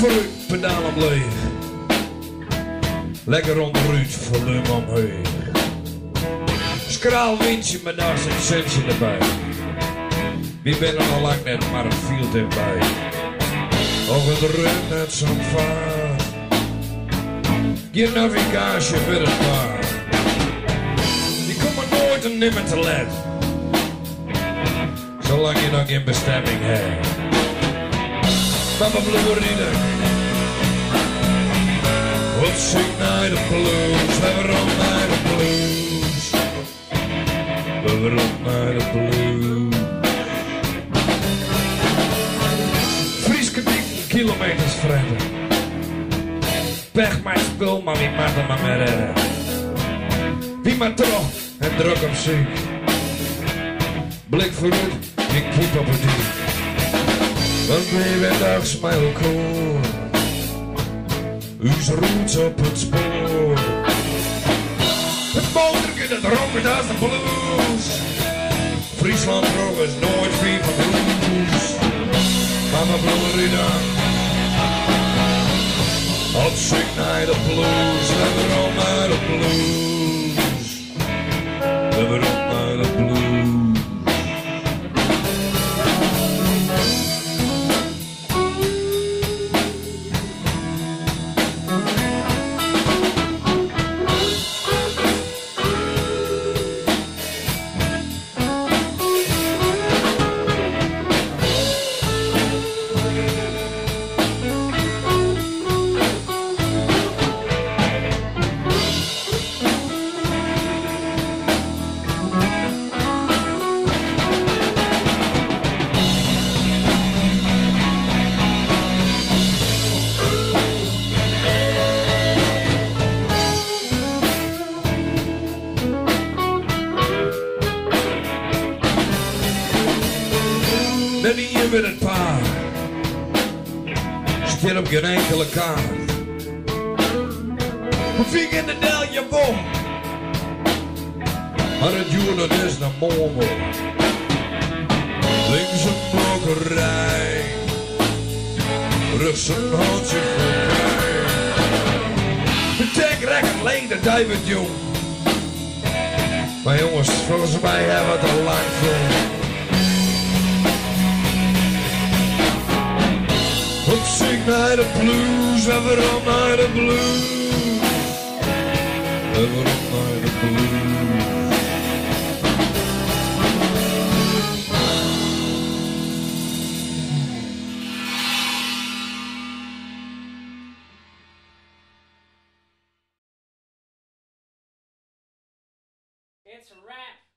Vooruit, pedaal omleeg. Lekker onderuit, volume omheen. Skraal windje met naast een centje erbij. Wie ben er al lang net, maar het viel erbij. Of het runt net zo'n vaart. Je navigatie weer het waar. Die komen nooit en nimmer te let. Zolang je nog geen bestemming hebt. Mama Blue we'll sing night of blues, have it all night of blues, have it all night of blues. Frieske 10 kilometers verder. Pech mijn spul, maar wie maakt er maar mee redden? Wie maar toch en druk op ziek. Blik vooruit, ik kiep op het diep. Want baby, dags mij ook hoor. U's roots op het spoor. Het motorke dat rockert als de blues. Friesland droog is nooit vrij van blues. Mama Florida. Op zoek naar de blues. We hebben al naar de blues. We hebben al naar de blues. Net hier met het paar. Stil op geen enkele kaart. Hoe vier in de del je bom. Maar het joernet is naar morgen. Links een blokkerij. Rechts een handje voorbij. De tek recht leden David Jong. Maar jongens, volgens mij hebben we het al lang voor. Op zoek naar de blues, we hebben al naar de blues. We hebben al naar de blues. It's a wrap.